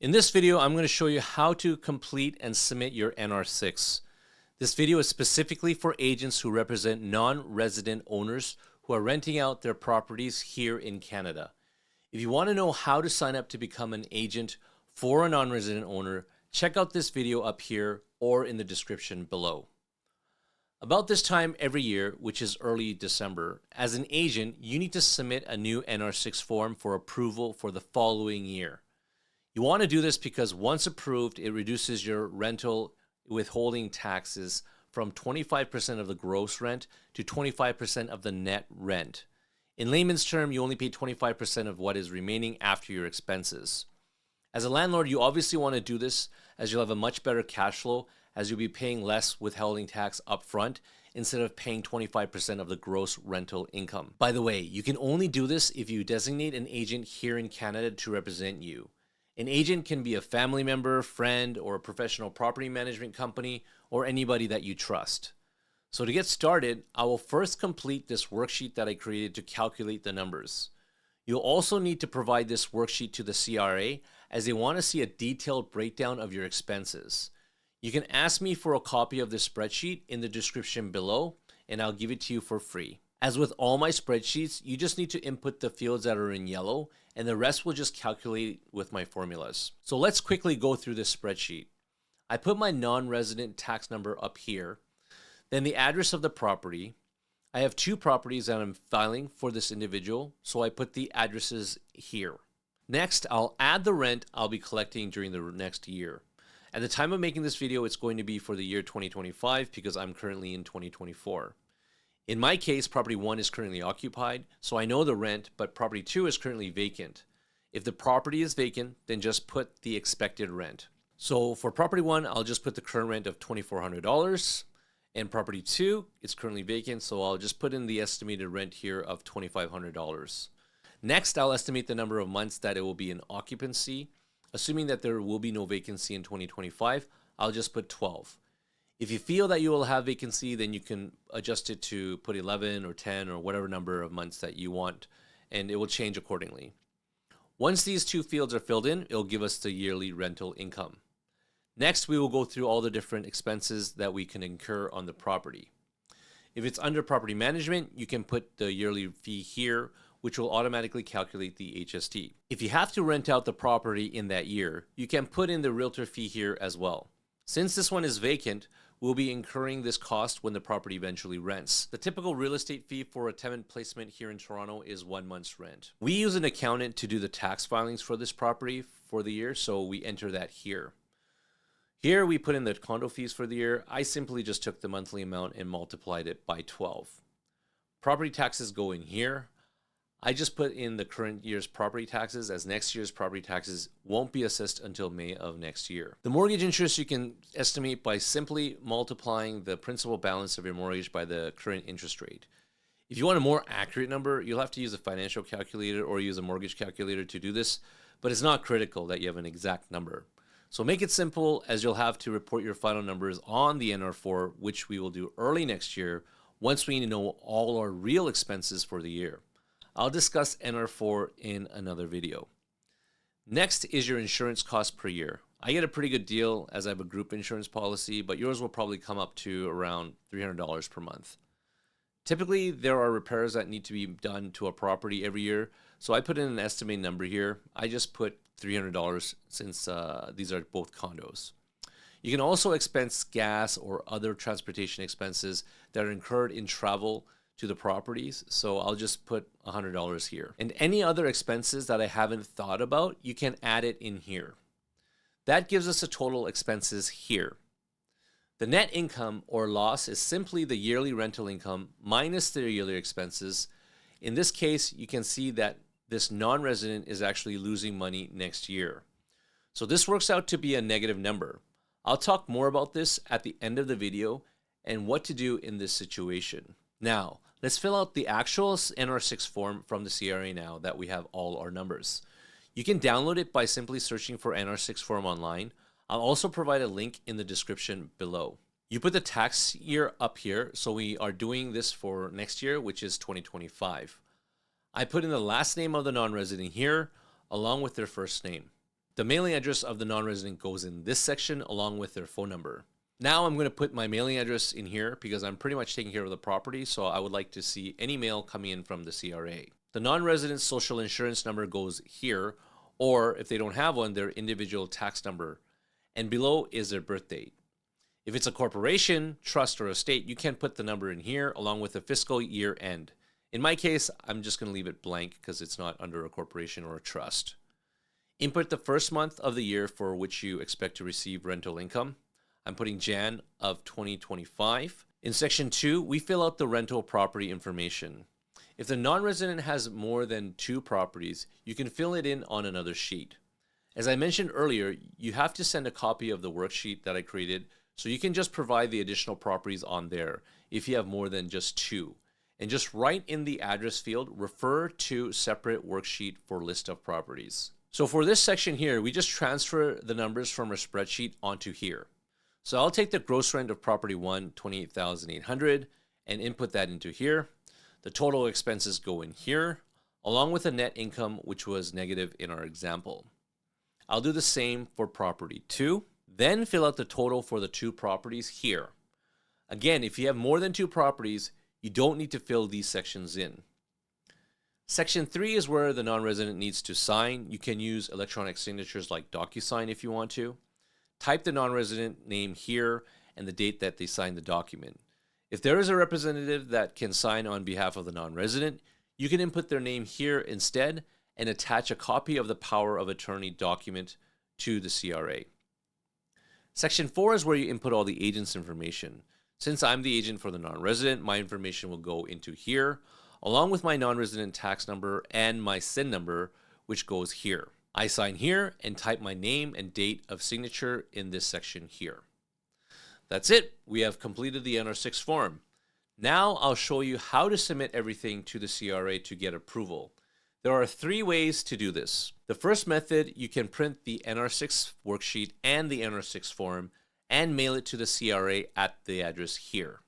In this video, I'm going to show you how to complete and submit your NR6. This video is specifically for agents who represent non-resident owners who are renting out their properties here in Canada. If you want to know how to sign up to become an agent for a non-resident owner, check out this video up here or in the description below. About this time every year, which is early December, as an agent, you need to submit a new NR6 form for approval for the following year. You want to do this because once approved, it reduces your rental withholding taxes from 25% of the gross rent to 25% of the net rent. In layman's term, you only pay 25% of what is remaining after your expenses. As a landlord, you obviously want to do this as you'll have a much better cash flow, as you'll be paying less withholding tax upfront instead of paying 25% of the gross rental income. By the way, you can only do this if you designate an agent here in Canada to represent you. An agent can be a family member, friend, or a professional property management company, or anybody that you trust. So to get started, I will first complete this worksheet that I created to calculate the numbers. You'll also need to provide this worksheet to the CRA as they want to see a detailed breakdown of your expenses. You can ask me for a copy of this spreadsheet in the description below, and I'll give it to you for free. As with all my spreadsheets, you just need to input the fields that are in yellow, and the rest will just calculate with my formulas. So let's quickly go through this spreadsheet. I put my non-resident tax number up here, then the address of the property. I have two properties that I'm filing for this individual, so I put the addresses here. Next, I'll add the rent I'll be collecting during the next year. At the time of making this video, it's going to be for the year 2025 because I'm currently in 2024. In my case, property 1 is currently occupied, so I know the rent, but property 2 is currently vacant. If the property is vacant, then just put the expected rent. So for property 1, I'll just put the current rent of $2,400, and property 2 is currently vacant, so I'll just put in the estimated rent here of $2,500. Next, I'll estimate the number of months that it will be in occupancy. Assuming that there will be no vacancy in 2025, I'll just put 12. If you feel that you will have vacancy, then you can adjust it to put 11 or 10 or whatever number of months that you want, and it will change accordingly. Once these two fields are filled in, it'll give us the yearly rental income. Next, we will go through all the different expenses that we can incur on the property. If it's under property management, you can put the yearly fee here, which will automatically calculate the HST. If you have to rent out the property in that year, you can put in the realtor fee here as well. Since this one is vacant, we'll be incurring this cost when the property eventually rents. The typical real estate fee for a tenant placement here in Toronto is 1 month's rent. We use an accountant to do the tax filings for this property for the year, so we enter that here. Here we put in the condo fees for the year. I simply just took the monthly amount and multiplied it by 12. Property taxes go in here. I just put in the current year's property taxes, as next year's property taxes won't be assessed until May of next year. The mortgage interest you can estimate by simply multiplying the principal balance of your mortgage by the current interest rate. If you want a more accurate number, you'll have to use a financial calculator or use a mortgage calculator to do this, but it's not critical that you have an exact number. So make it simple, as you'll have to report your final numbers on the NR4, which we will do early next year once we know all our real expenses for the year. I'll discuss NR4 in another video. Next is your insurance cost per year. I get a pretty good deal as I have a group insurance policy, but yours will probably come up to around $300 per month. Typically, there are repairs that need to be done to a property every year, so I put in an estimated number here. I just put $300 since these are both condos. You can also expense gas or other transportation expenses that are incurred in travel to the properties, so I'll just put $100 here. And any other expenses that I haven't thought about, you can add it in here. That gives us a total expenses here. The net income or loss is simply the yearly rental income minus the yearly expenses. In this case, you can see that this non-resident is actually losing money next year. So this works out to be a negative number. I'll talk more about this at the end of the video and what to do in this situation. Now, let's fill out the actual NR6 form from the CRA now that we have all our numbers. You can download it by simply searching for NR6 form online. I'll also provide a link in the description below. You put the tax year up here, so we are doing this for next year, which is 2025. I put in the last name of the non-resident here, along with their first name. The mailing address of the non-resident goes in this section along with their phone number. Now I'm going to put my mailing address in here because I'm pretty much taking care of the property, so I would like to see any mail coming in from the CRA. The non-resident's social insurance number goes here, or if they don't have one, their individual tax number. And below is their birth date. If it's a corporation, trust, or estate, you can put the number in here along with the fiscal year end. In my case, I'm just going to leave it blank because it's not under a corporation or a trust. Input the first month of the year for which you expect to receive rental income. I'm putting Jan of 2025. In section 2, we fill out the rental property information. If the non-resident has more than 2 properties, you can fill it in on another sheet. As I mentioned earlier, you have to send a copy of the worksheet that I created, so you can just provide the additional properties on there if you have more than just 2. And just write in the address field, refer to separate worksheet for list of properties. So for this section here, we just transfer the numbers from our spreadsheet onto here. So I'll take the gross rent of property 1, $28,800, and input that into here. The total expenses go in here, along with the net income, which was negative in our example. I'll do the same for property 2, then fill out the total for the 2 properties here. Again, if you have more than 2 properties, you don't need to fill these sections in. Section 3 is where the non-resident needs to sign. You can use electronic signatures like DocuSign if you want to. Type the non-resident name here and the date that they signed the document. If there is a representative that can sign on behalf of the non-resident, you can input their name here instead and attach a copy of the power of attorney document to the CRA. Section 4 is where you input all the agent's information. Since I'm the agent for the non-resident, my information will go into here, along with my non-resident tax number and my SIN number, which goes here. I sign here and type my name and date of signature in this section here. That's it. We have completed the NR6 form. Now I'll show you how to submit everything to the CRA to get approval. There are 3 ways to do this. The first method, you can print the NR6 worksheet and the NR6 form and mail it to the CRA at the address here.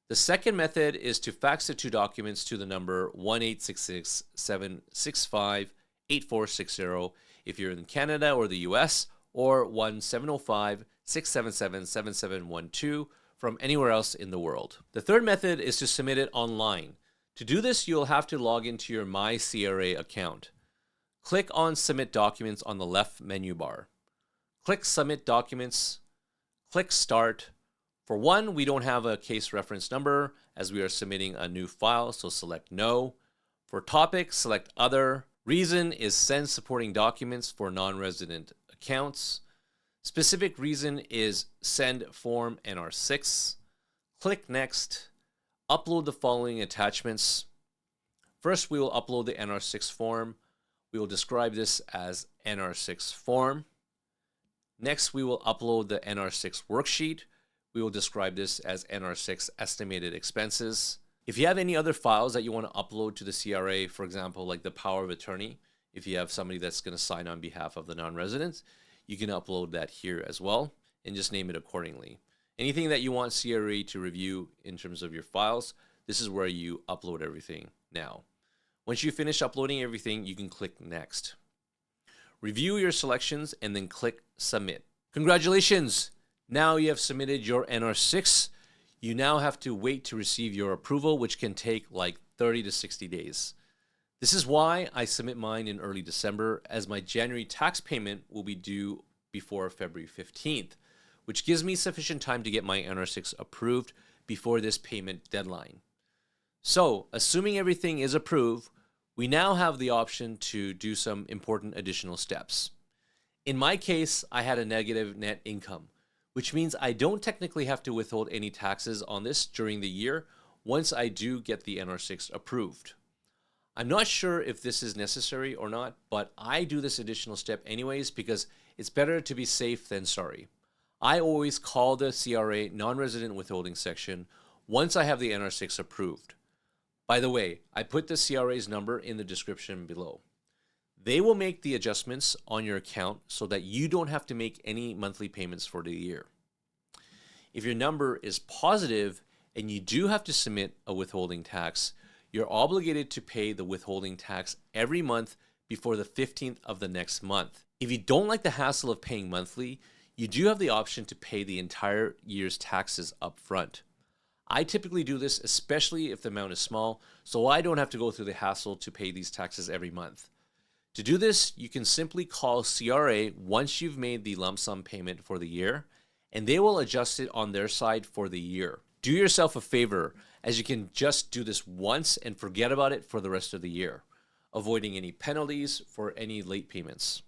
The second method is to fax the 2 documents to the number 1-866-765-8460 if you're in Canada or the US, or 1-705-677-7712 from anywhere else in the world. The third method is to submit it online. To do this, you'll have to log into your My CRA account. Click on Submit Documents on the left menu bar. Click Submit Documents. Click Start. For one, we don't have a case reference number as we are submitting a new file, so select No. For topic, select Other. Reason is Send supporting documents for non-resident accounts. Specific reason is Send form NR6. Click Next. Upload the following attachments. First, we will upload the NR6 form. We will describe this as NR6 form. Next, we will upload the NR6 worksheet. We will describe this as NR6 estimated expenses. If you have any other files that you want to upload to the CRA, for example, like the power of attorney, if you have somebody that's going to sign on behalf of the non-residents, you can upload that here as well and just name it accordingly. Anything that you want CRA to review in terms of your files, this is where you upload everything now. Once you finish uploading everything, you can click Next. Review your selections and then click Submit. Congratulations! Now you have submitted your NR6. You now have to wait to receive your approval, which can take like 30 to 60 days. This is why I submit mine in early December, as my January tax payment will be due before February 15th, which gives me sufficient time to get my NR6 approved before this payment deadline. So, assuming everything is approved, we now have the option to do some important additional steps. In my case, I had a negative net income, which means I don't technically have to withhold any taxes on this during the year once I do get the NR6 approved. I'm not sure if this is necessary or not, but I do this additional step anyways because it's better to be safe than sorry. I always call the CRA non-resident withholding section once I have the NR6 approved. By the way, I put the CRA's number in the description below. They will make the adjustments on your account so that you don't have to make any monthly payments for the year. If your number is positive and you do have to submit a withholding tax, you're obligated to pay the withholding tax every month before the 15th of the next month. If you don't like the hassle of paying monthly, you do have the option to pay the entire year's taxes up front. I typically do this, especially if the amount is small, so I don't have to go through the hassle to pay these taxes every month. To do this, you can simply call CRA once you've made the lump sum payment for the year, and they will adjust it on their side for the year. Do yourself a favor, as you can just do this once and forget about it for the rest of the year, avoiding any penalties for any late payments.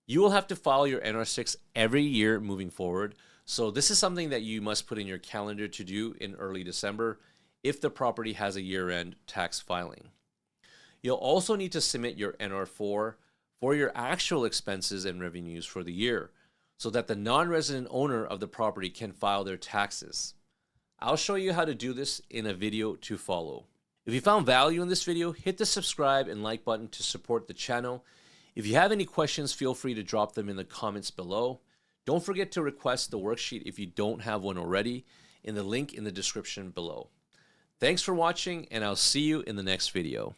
You will have to file your NR6 every year moving forward, so this is something that you must put in your calendar to do in early December if the property has a year-end tax filing. You'll also need to submit your NR4 for your actual expenses and revenues for the year, so that the non-resident owner of the property can file their taxes. I'll show you how to do this in a video to follow. If you found value in this video, hit the subscribe and like button to support the channel. If you have any questions, feel free to drop them in the comments below. Don't forget to request the worksheet if you don't have one already in the link in the description below. Thanks for watching, and I'll see you in the next video.